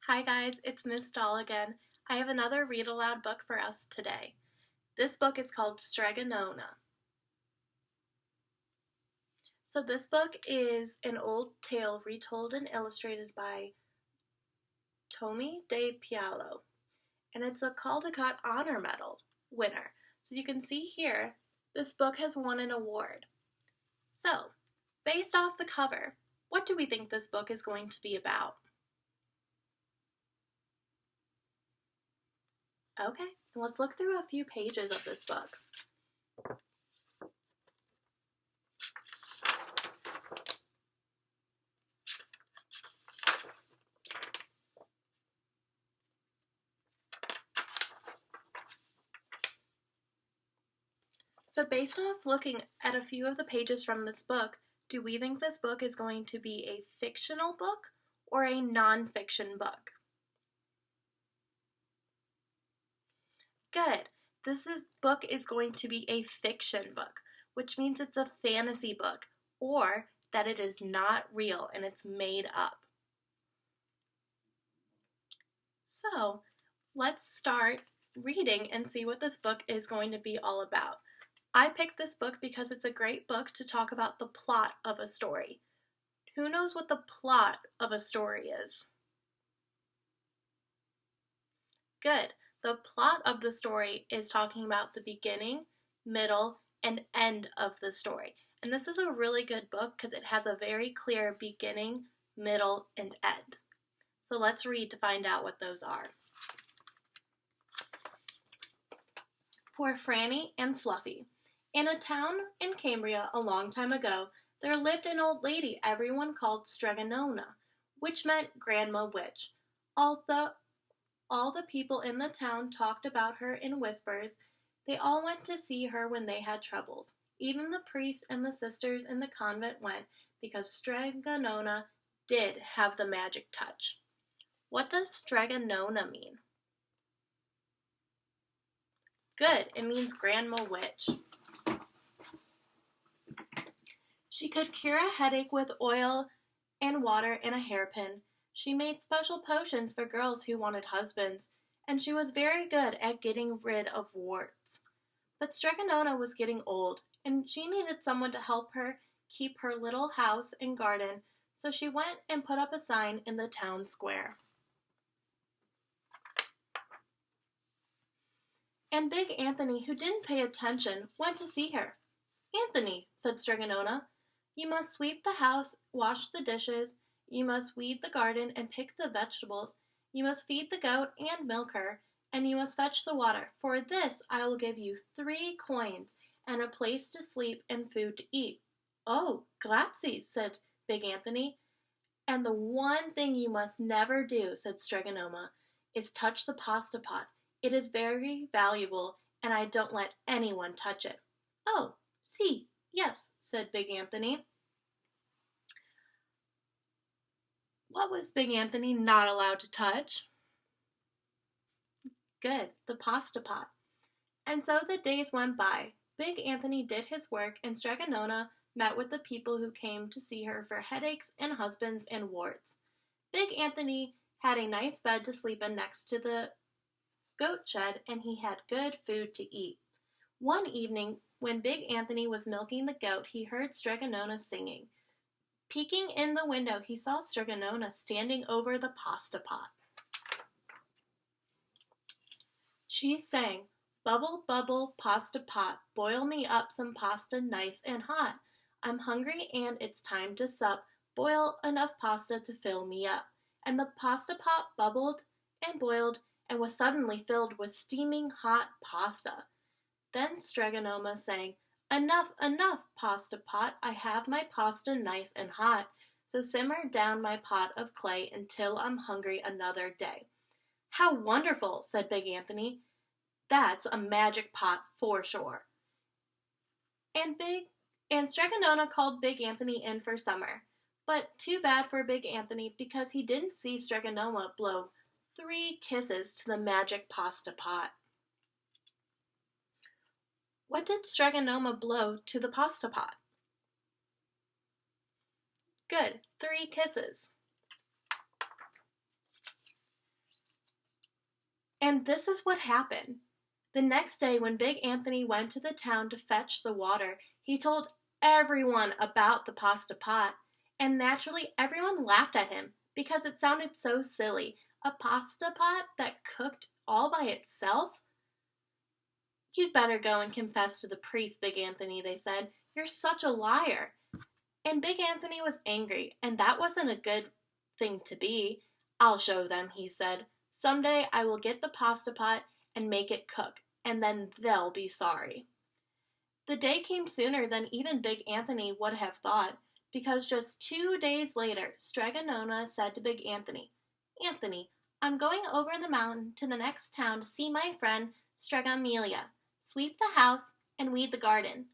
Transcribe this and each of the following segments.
Hi guys, it's Miss Doll again. I have another read aloud book for us today. This book is called Strega Nona. So this book is an old tale retold and illustrated by Tomie De Paola. And it's a Caldecott Honor Medal winner. So you can see here, this book has won an award. So, based off the cover, what do we think this book is going to be about? Okay, let's look through a few pages of this book. So based off looking at a few of the pages from this book, do we think this book is going to be a fictional book or a non-fiction book? Good. Book is going to be a fiction book, which means it's a fantasy book, or that it is not real and it's made up. So, let's start reading and see what this book is going to be all about. I picked this book because it's a great book to talk about the plot of a story. Who knows what the plot of a story is? Good. The plot of the story is talking about the beginning, middle, and end of the story. And this is a really good book because it has a very clear beginning, middle, and end. So let's read to find out what those are. Poor Franny and Fluffy. In a town in Cambria a long time ago, there lived an old lady everyone called Strega Nona, which meant Grandma Witch. Although all the people in the town talked about her in whispers, they all went to see her when they had troubles. Even the priest and the sisters in the convent went, because Strega Nona did have the magic touch. What does Strega Nona mean? Good, it means Grandma Witch. She could cure a headache with oil and water and a hairpin. She made special potions for girls who wanted husbands, and she was very good at getting rid of warts. But Strega Nona was getting old, and she needed someone to help her keep her little house and garden, so she went and put up a sign in the town square. And Big Anthony, who didn't pay attention, went to see her. "Anthony," said Strega Nona, "you must sweep the house, wash the dishes, you must weed the garden and pick the vegetables, you must feed the goat and milk her, and you must fetch the water. For this I will give you 3 coins, and a place to sleep and food to eat." "Oh, grazie," said Big Anthony. "And the one thing you must never do," said Strega Nona, "is touch the pasta pot. It is very valuable, and I don't let anyone touch it." "Oh, si, yes," said Big Anthony. What was Big Anthony not allowed to touch? Good, the pasta pot. And so the days went by. Big Anthony did his work, and Strega Nona met with the people who came to see her for headaches and husbands and warts. Big Anthony had a nice bed to sleep in next to the goat shed, and he had good food to eat. One evening, when Big Anthony was milking the goat, he heard Strega Nona singing. Peeking in the window, he saw Strega Nona standing over the pasta pot. She sang, "Bubble, bubble, pasta pot, boil me up some pasta nice and hot. I'm hungry and it's time to sup, boil enough pasta to fill me up." And the pasta pot bubbled and boiled and was suddenly filled with steaming hot pasta. Then Strega Nona sang, "Enough, enough, pasta pot, I have my pasta nice and hot, so simmer down my pot of clay until I'm hungry another day." "How wonderful," said Big Anthony. "That's a magic pot for sure." And Strega Nona called Big Anthony in for summer. But too bad for Big Anthony, because he didn't see Strega Nona blow 3 kisses to the magic pasta pot. What did Strega Nona blow to the pasta pot? Good, 3 kisses. And this is what happened. The next day, when Big Anthony went to the town to fetch the water, he told everyone about the pasta pot. And naturally, everyone laughed at him because it sounded so silly. A pasta pot that cooked all by itself? You'd better go and confess to the priest, Big Anthony, they said. You're such a liar. And Big Anthony was angry, and that wasn't a good thing to be. I'll show them, he said. Someday I will get the pasta pot and make it cook, and then they'll be sorry. The day came sooner than even Big Anthony would have thought, because just 2 days later, Strega Nona said to Big Anthony, Anthony, I'm going over the mountain to the next town to see my friend Strega Amelia. Sweep the house and weed the garden.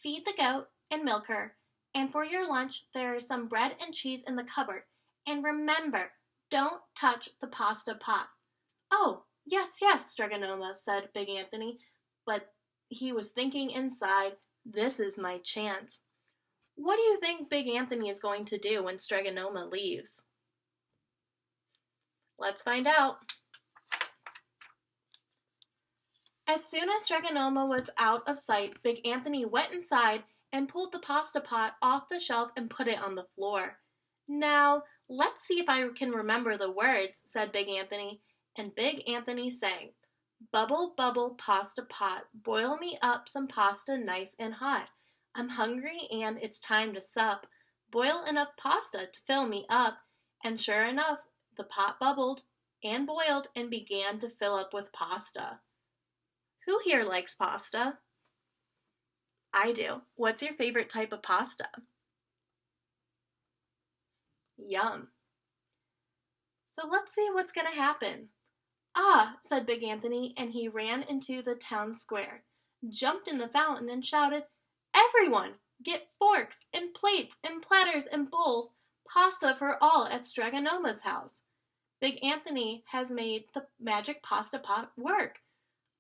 Feed the goat and milk her. And for your lunch, there is some bread and cheese in the cupboard. And remember, don't touch the pasta pot. Oh, yes, yes, Strega Nona, said Big Anthony, but he was thinking inside, this is my chance. What do you think Big Anthony is going to do when Strega Nona leaves? Let's find out. As soon as Strega Nona was out of sight, Big Anthony went inside and pulled the pasta pot off the shelf and put it on the floor. Now, let's see if I can remember the words, said Big Anthony, and Big Anthony sang, Bubble, bubble, pasta pot, boil me up some pasta nice and hot. I'm hungry and it's time to sup. Boil enough pasta to fill me up. And sure enough, the pot bubbled and boiled and began to fill up with pasta. Who here likes pasta? I do. What's your favorite type of pasta? Yum. So let's see what's going to happen. Ah, said Big Anthony, and he ran into the town square, jumped in the fountain, and shouted, Everyone, get forks and plates and platters and bowls, pasta for all at Strega Nona's house. Big Anthony has made the magic pasta pot work.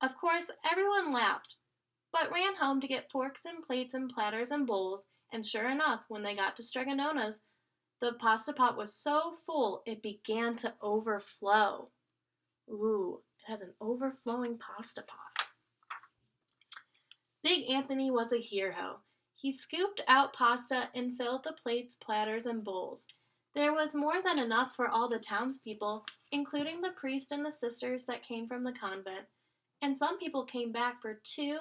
Of course, everyone laughed, but ran home to get forks and plates and platters and bowls, and sure enough, when they got to Strega Nona's, the pasta pot was so full it began to overflow. Ooh, it has an overflowing pasta pot. Big Anthony was a hero. He scooped out pasta and filled the plates, platters, and bowls. There was more than enough for all the townspeople, including the priest and the sisters that came from the convent. And some people came back for 2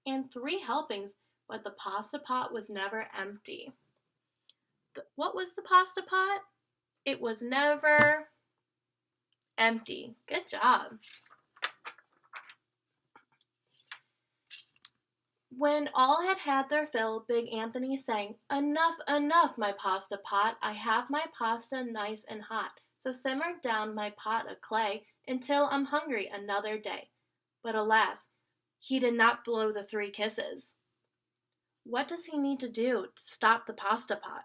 and 3 helpings, but the pasta pot was never empty. What was the pasta pot? It was never empty. Good job. When all had had their fill, Big Anthony sang, Enough, enough, my pasta pot. I have my pasta nice and hot. So simmer down my pot of clay until I'm hungry another day. But alas, he did not blow the 3 kisses. What does he need to do to stop the pasta pot?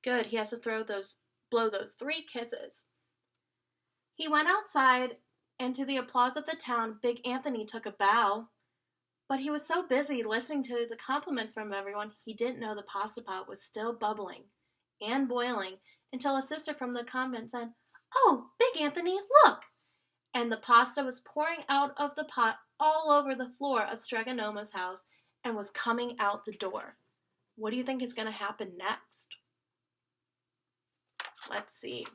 Good, he has to blow those 3 kisses. He went outside, and to the applause of the town, Big Anthony took a bow. But he was so busy listening to the compliments from everyone, he didn't know the pasta pot was still bubbling and boiling until a sister from the convent said, Oh, Big Anthony, look! And the pasta was pouring out of the pot all over the floor of Strega Nona's house and was coming out the door. What do you think is going to happen next? Let's see.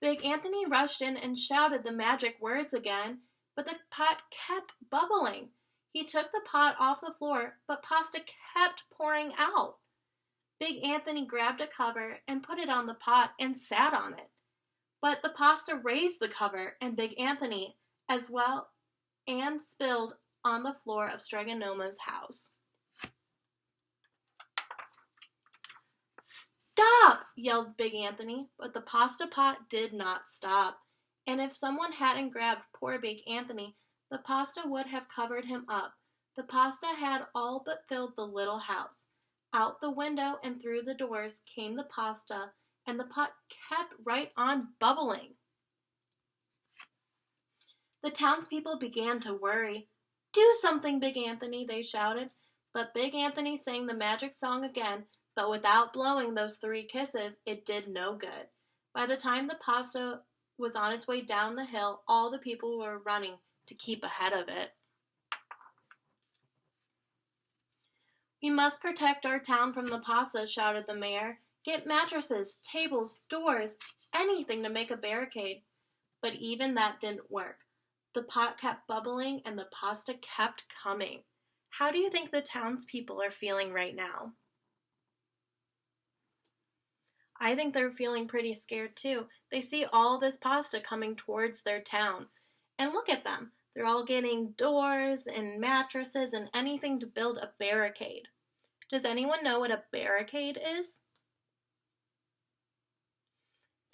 Big Anthony rushed in and shouted the magic words again, but the pot kept bubbling. He took the pot off the floor, but pasta kept pouring out. Big Anthony grabbed a cover and put it on the pot and sat on it. But the pasta raised the cover, and Big Anthony as well, and spilled on the floor of Strega Nona's house. Stop! Yelled Big Anthony, but the pasta pot did not stop. And if someone hadn't grabbed poor Big Anthony, the pasta would have covered him up. The pasta had all but filled the little house. Out the window and through the doors came the pasta, and the pot kept right on bubbling. The townspeople began to worry. Do something, Big Anthony, they shouted. But Big Anthony sang the magic song again, but without blowing those 3 kisses, it did no good. By the time the pasta was on its way down the hill, all the people were running to keep ahead of it. "We must protect our town from the pasta," shouted the mayor. "Get mattresses, tables, doors, anything to make a barricade." But even that didn't work. The pot kept bubbling and the pasta kept coming. How do you think the townspeople are feeling right now? I think they're feeling pretty scared too. They see all this pasta coming towards their town. And look at them. They're all getting doors and mattresses and anything to build a barricade. Does anyone know what a barricade is?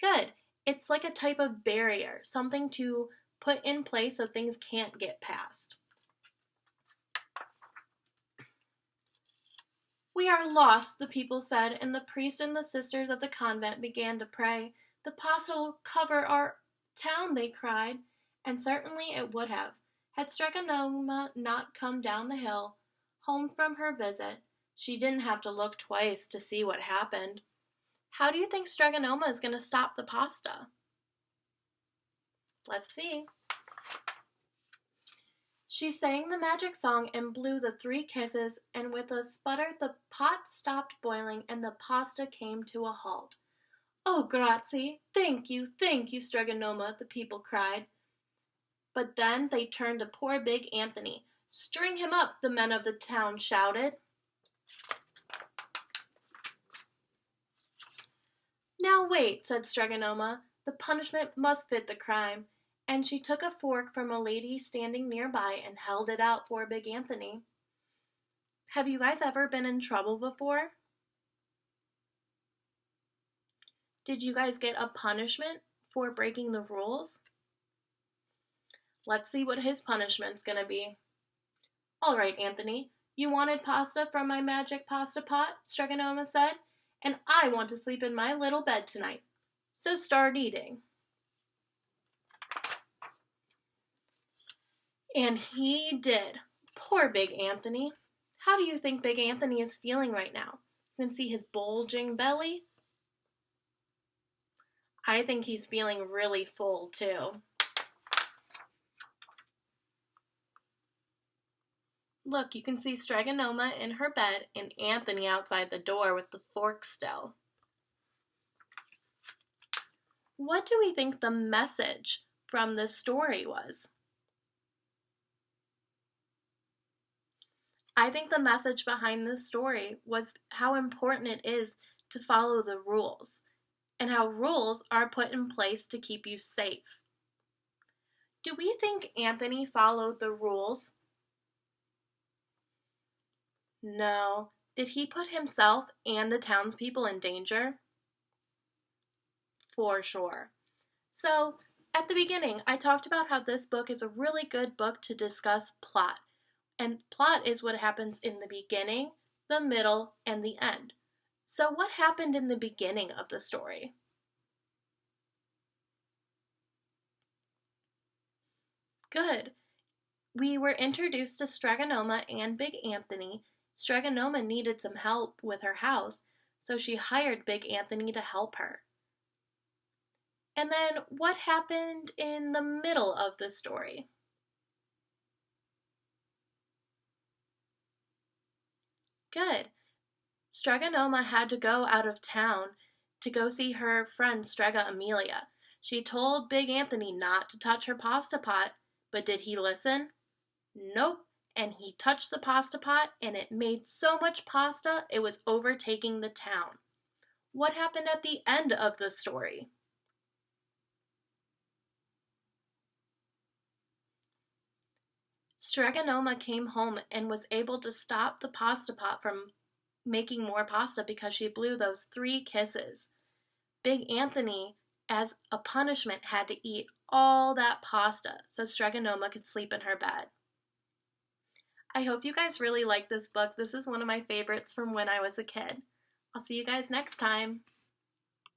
Good. It's like a type of barrier, something to put in place so things can't get past. "We are lost," the people said, and the priest and the sisters of the convent began to pray. "The pasta will cover our town," they cried. And certainly it would have. Had Strega Nona not come down the hill, home from her visit, she didn't have to look twice to see what happened. How do you think Strega Nona is going to stop the pasta? Let's see. She sang the magic song and blew the 3 kisses, and with a sputter the pot stopped boiling and the pasta came to a halt. "Oh, grazie! Thank you, Strega Nona," the people cried. But then they turned to poor Big Anthony. "String him up," the men of the town shouted. "Now wait," said Strega Nona. "The punishment must fit the crime." And she took a fork from a lady standing nearby and held it out for Big Anthony. Have you guys ever been in trouble before? Did you guys get a punishment for breaking the rules? Let's see what his punishment's gonna be. "All right, Anthony, you wanted pasta from my magic pasta pot," Strega Nona said, "and I want to sleep in my little bed tonight. So start eating." And he did. Poor Big Anthony. How do you think Big Anthony is feeling right now? You can see his bulging belly. I think he's feeling really full too. Look, you can see Strega Nona in her bed and Anthony outside the door with the fork still. What do we think the message from this story was? I think the message behind this story was how important it is to follow the rules and how rules are put in place to keep you safe. Do we think Anthony followed the rules? No. Did he put himself and the townspeople in danger? For sure. So, at the beginning, I talked about how this book is a really good book to discuss plot. And plot is what happens in the beginning, the middle, and the end. So what happened in the beginning of the story? Good. We were introduced to Strega Nona and Big Anthony. Strega Nona needed some help with her house, so she hired Big Anthony to help her. And then what happened in the middle of the story? Good. Strega Nona had to go out of town to go see her friend Strega Amelia. She told Big Anthony not to touch her pasta pot, but did he listen? Nope. And he touched the pasta pot and it made so much pasta it was overtaking the town. What happened at the end of the story? Strega Nona came home and was able to stop the pasta pot from making more pasta because she blew those 3 kisses. Big Anthony, as a punishment, had to eat all that pasta so Strega Nona could sleep in her bed. I hope you guys really like this book. This is one of my favorites from when I was a kid. I'll see you guys next time.